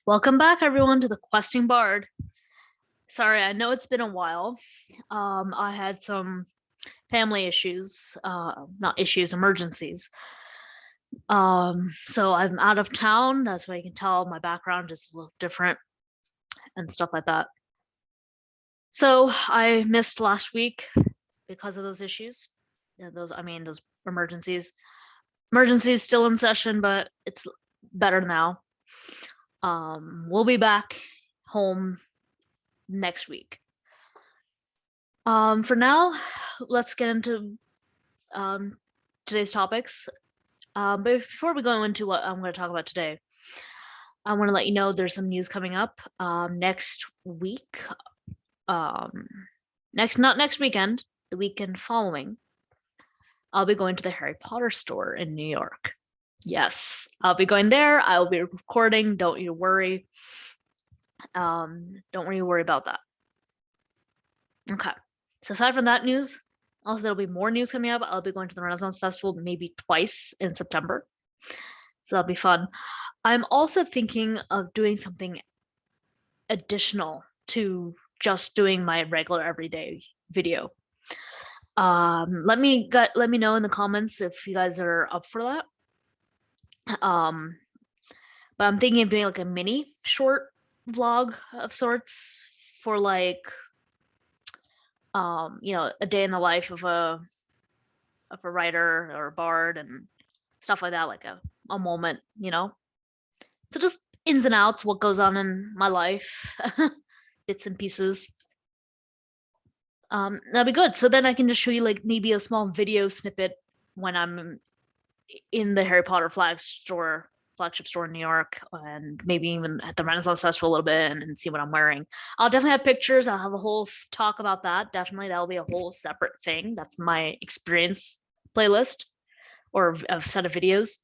Welcome back, everyone, to the Questing Bard. Sorry, I know it's been a while. I had some family issues, not issues, emergencies. So I'm out of town. That's why you can tell my background is a little different and stuff like that. So I missed last week because of those issues. Yeah, those emergencies. Emergencies still in session, but it's better now. We'll be back home next week. For now, let's get into today's topics. But before we go into what I'm going to talk about today, I want to let you know there's some news coming up next week. Not next weekend, the weekend following. I'll be going to the Harry Potter store in New York. Yes, I'll be going there. I'll be recording. Don't you worry. Don't really worry about that. Okay. So aside from that news, also there'll be more news coming up. I'll be going to the Renaissance Festival maybe twice in September. So that'll be fun. I'm also thinking of doing something additional to just doing my regular everyday video. Let me know in the comments if you guys are up for that. But I'm thinking of doing like a mini short vlog of sorts for like a day in the life of a writer or a bard and stuff like that, like a moment, So just ins and outs, what goes on in my life, bits and pieces. That'd be good. So then I can just show you like maybe a small video snippet when I'm in the Harry Potter flagship store in New York, and maybe even at the Renaissance Festival a little bit and see what I'm wearing. I'll definitely have pictures. I'll have a whole talk about that. Definitely that'll be a whole separate thing. That's my experience playlist or a set of videos.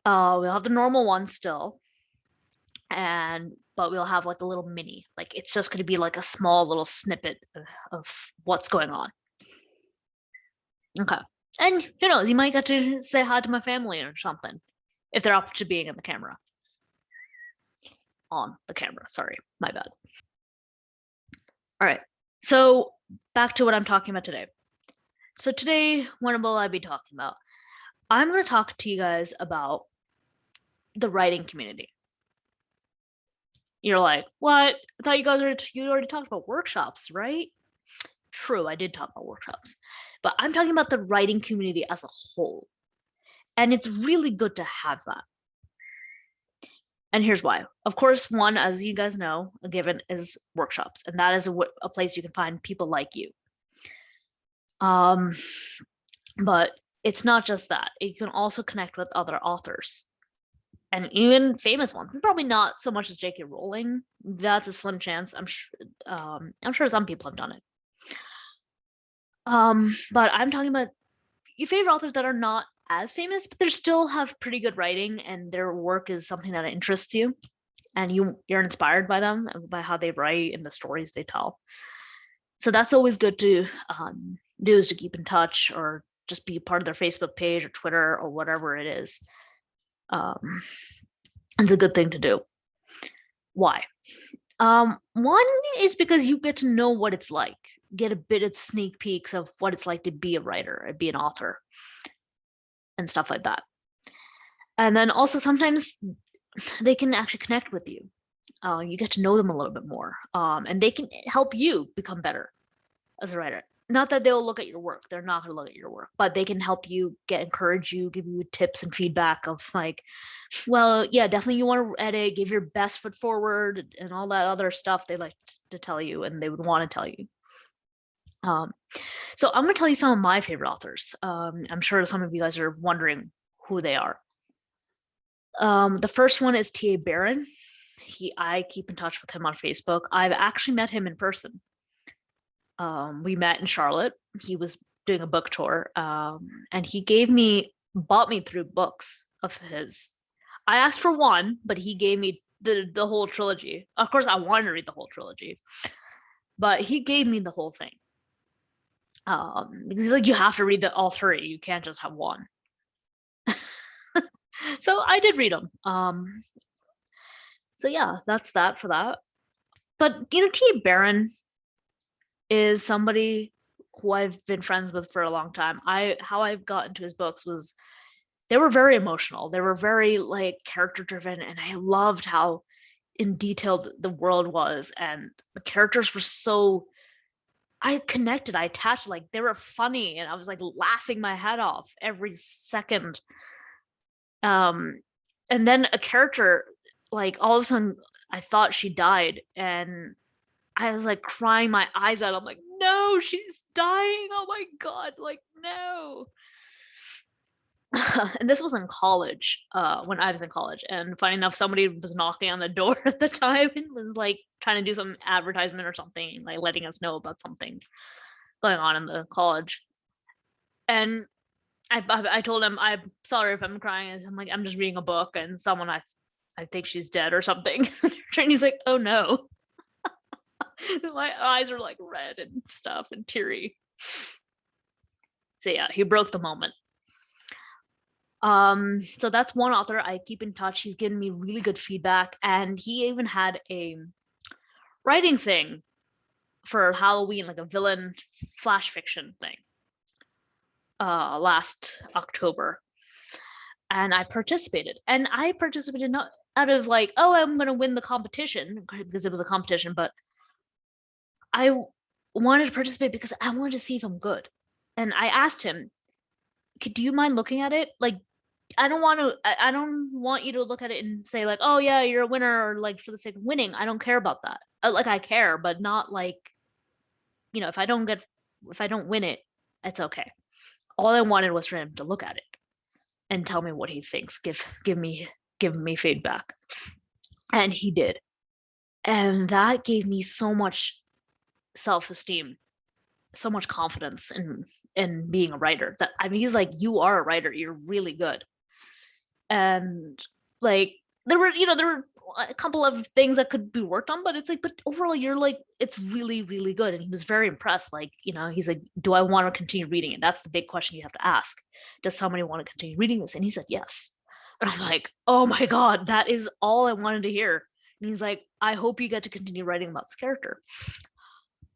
We'll have the normal one still, but we'll have like a little mini. Like it's just going to be like a small little snippet of what's going on. Okay. And who knows, you might get to say hi to my family or something if they're up to being in the camera. On the camera, sorry, my bad. All right, so back to what I'm talking about today. So today, what will I be talking about? I'm going to talk to you guys about the writing community. You're like, what? I thought you already talked about workshops, right? True, I did talk about workshops, but I'm talking about the writing community as a whole. And it's really good to have that. And here's why. Of course, one, as you guys know, a given is workshops, and that is a place you can find people like you. But it's not just that. You can also connect with other authors and even famous ones. Probably not so much as J.K. Rowling. That's a slim chance. I'm sure some people have done it. But I'm talking about your favorite authors that are not as famous, but they still have pretty good writing, and their work is something that interests you, and you're inspired by them and by how they write and the stories they tell. So that's always good to do, is to keep in touch or just be part of their Facebook page or Twitter or whatever it is. It's a good thing to do. Why? One is because you get to know what it's like, get a bit of sneak peeks of what it's like to be a writer and be an author and stuff like that. And then also sometimes they can actually connect with you. You get to know them a little bit more, and they can help you become better as a writer. Not that they'll look at your work, they're not going to look at your work, but they can help you, encourage you, give you tips and feedback of like, well, yeah, definitely you want to edit, give your best foot forward and all that other stuff they like to tell you and they would want to tell you. So I'm going to tell you some of my favorite authors. I'm sure some of you guys are wondering who they are. The first one is T.A. Barron. I keep in touch with him on Facebook. I've actually met him in person. We met in Charlotte. He was doing a book tour, and he bought me through books of his. I asked for one, but he gave me the whole trilogy. Of course, I wanted to read the whole trilogy, but he gave me the whole thing. Because like you have to read all three. You can't just have one. So I did read them. So yeah, that's that for that. But T. Barron is somebody who I've been friends with for a long time. How I've got into his books was they were very emotional. They were very like character driven, and I loved how in detail the world was, and the characters were so I connected, I attached, like they were funny, and I was like laughing my head off every second. Um, and then a character, like all of a sudden, I thought she died, and I was like crying my eyes out. I'm like, no, she's dying. Oh my God, like no. And this was in college, when I was in college. And funny enough, somebody was knocking on the door at the time and was like trying to do some advertisement or something, like letting us know about something going on in the college. And I told him, I'm sorry if I'm crying. I'm like, I'm just reading a book and someone I think she's dead or something. And he's like, oh no. My eyes are like red and stuff and teary. So yeah, he broke the moment. So that's one author I keep in touch. He's given me really good feedback, and he even had a writing thing for Halloween, like a villain flash fiction thing, last October. And I participated. And I participated not out of like, oh, I'm gonna win the competition, because it was a competition, but I wanted to participate because I wanted to see if I'm good. And I asked him, do you mind looking at it? Like, I don't want you to look at it and say like, oh yeah, you're a winner, or like for the sake of winning. I don't care about that. Like I care, but not like, if I don't win it, it's okay. All I wanted was for him to look at it and tell me what he thinks, give me feedback. And he did. And that gave me so much self-esteem, so much confidence in being a writer. That, I mean, he's like, you are a writer, you're really good. And like there were a couple of things that could be worked on, but it's like, but overall you're like, it's really, really good. And he was very impressed. Like, he's like, do I want to continue reading it? That's the big question you have to ask. Does somebody want to continue reading this? And he said yes. And I'm like, oh my God, that is all I wanted to hear. And he's like, I hope you get to continue writing about this character.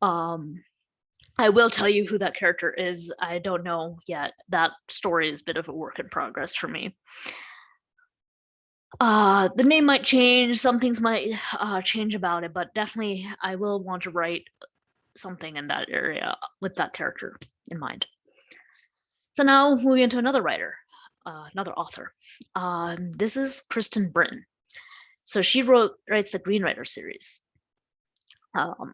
I will tell you who that character is. I don't know yet. That story is a bit of a work in progress for me. The name might change, some things might change about it, but definitely I will want to write something in that area with that character in mind. So now moving into another writer, another author. This is Kristen Brynn. So she writes the Green Rider series.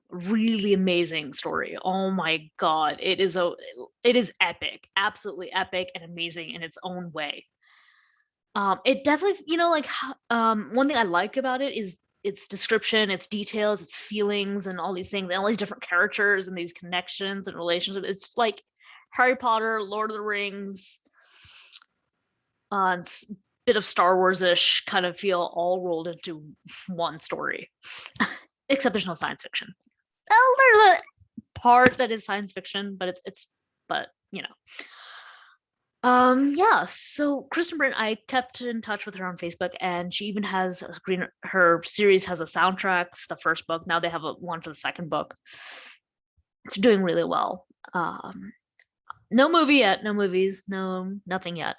Really amazing story. Oh my God, it is epic, absolutely epic and amazing in its own way. It definitely, like, one thing I like about it is its description, its details, its feelings, and all these things, and all these different characters and these connections and relationships. It's like Harry Potter, Lord of the Rings, and bit of Star Wars-ish kind of feel all rolled into one story. Except there's no science fiction. Well, there's a part that is science fiction, but but yeah, so Kristen Brynn, I kept in touch with her on Facebook, and she even has her series has a soundtrack for the first book. Now they have one for the second book. It's doing really well. No movie yet, no movies, nothing yet.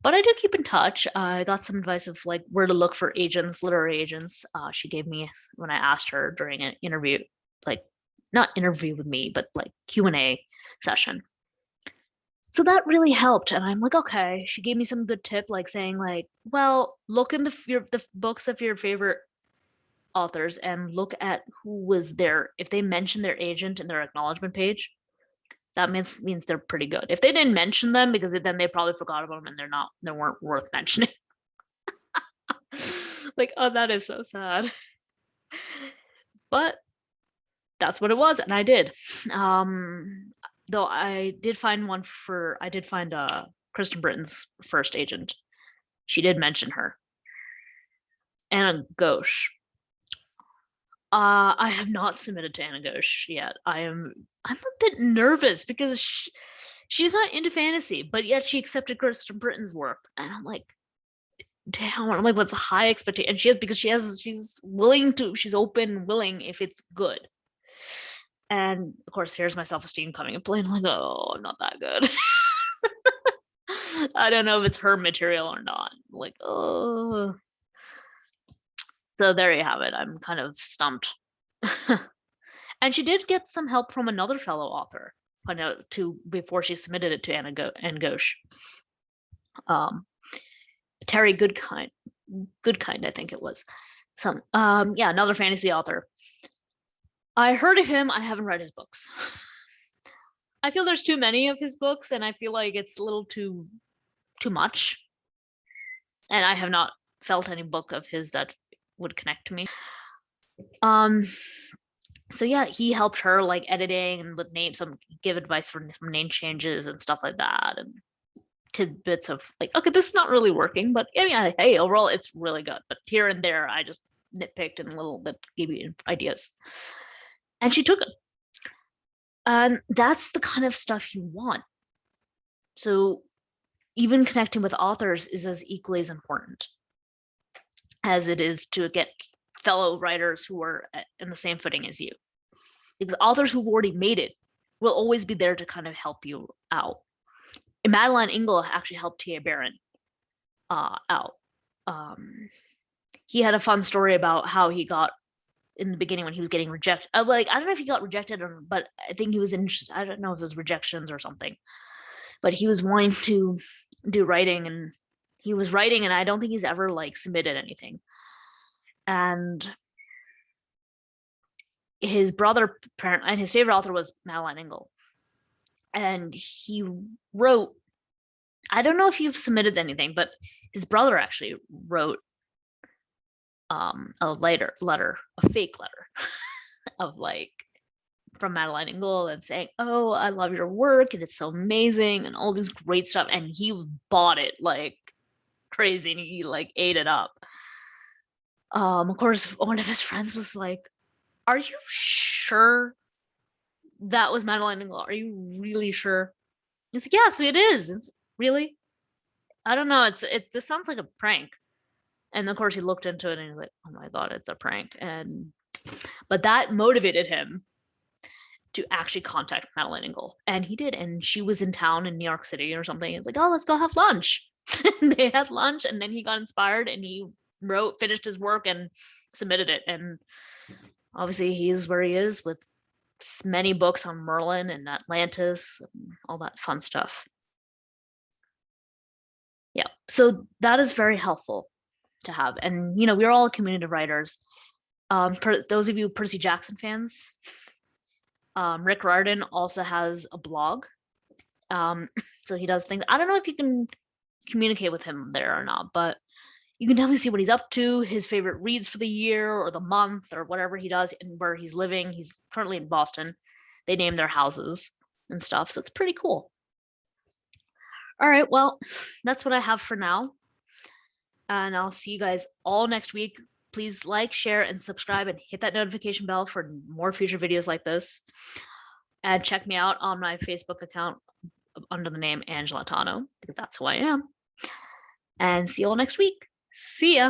But I do keep in touch. I got some advice of like where to look for agents, literary agents. She gave me when I asked her during an interview, like not interview with me, but like Q&A session. So that really helped, and I'm like, okay. She gave me some good tip, like saying like, well, look in the books of your favorite authors and look at who was there. If they mention their agent in their acknowledgement page, that means they're pretty good. If they didn't mention them, because then they probably forgot about them and they weren't worth mentioning. Like, oh, that is so sad. But that's what it was, and I did. Though I did find Kristen Brynn's first agent. She did mention her. Anna Ghosh. I have not submitted to Anna Ghosh yet. I'm a bit nervous because she's not into fantasy, but yet she accepted Kristen Brynn's work, and I'm like, damn, I'm like, with high expectation. And she's willing to, she's open, willing if it's good. And of course, here's my self-esteem coming and playing like, oh, I'm not that good. I don't know if it's her material or not. Like, oh. So there you have it. I'm kind of stumped. And she did get some help from another fellow author before she submitted it to Anne Ghosh. Terry Goodkind, I think it was. Another fantasy author. I heard of him. I haven't read his books. I feel there's too many of his books, and I feel like it's a little too much. And I have not felt any book of his that would connect to me. So yeah, he helped her like editing and with names, give advice for some name changes and stuff like that, and tidbits of like, okay, this is not really working, but yeah, hey, overall it's really good. But here and there, I just nitpicked and a little bit gave you ideas, and she took it. And that's the kind of stuff you want. So even connecting with authors is as equally as important as it is to get fellow writers who are in the same footing as you. Because authors who've already made it will always be there to kind of help you out. And Madeline Engel actually helped T.A. Barron out. He had a fun story about how he got in the beginning when he was getting rejected. Like, I don't know if he got rejected or, but I think he was interested. I don't know if it was rejections or something, but he was wanting to do writing, and he was writing, and I don't think he's ever like submitted anything. And his brother, and his favorite author was Madeline Engel, and he wrote, I don't know if you've submitted anything, but his brother actually wrote a letter, a fake letter of like from Madeline Engel and saying, oh, I love your work and it's so amazing and all this great stuff. And he bought it like crazy, and he like ate it up. Of course, one of his friends was like, are you sure that was Madeline Engel? Are you really sure? He's like, yeah, so it is. It's, really? I don't know. This sounds like a prank. And of course he looked into it and he's like, oh my God, it's a prank. But that motivated him to actually contact Madeline Engel. And he did. And she was in town in New York City or something. He's like, oh, let's go have lunch. They had lunch, and then he got inspired and he finished his work and submitted it. And obviously he is where he is with many books on Merlin and Atlantis and all that fun stuff. Yeah, so that is very helpful to have. And we're all community writers. Those of you Percy Jackson fans, Rick Riordan also has a blog. So he does things. I don't know if you can communicate with him there or not, but you can definitely see what he's up to, his favorite reads for the year or the month or whatever he does, and where he's living. He's currently in Boston. They name their houses and stuff, so it's pretty cool. All right, well, that's what I have for now. And I'll see you guys all next week. Please like, share, and subscribe, and hit that notification bell for more future videos like this. And check me out on my Facebook account under the name Angela Tano, because that's who I am. And see you all next week. See ya.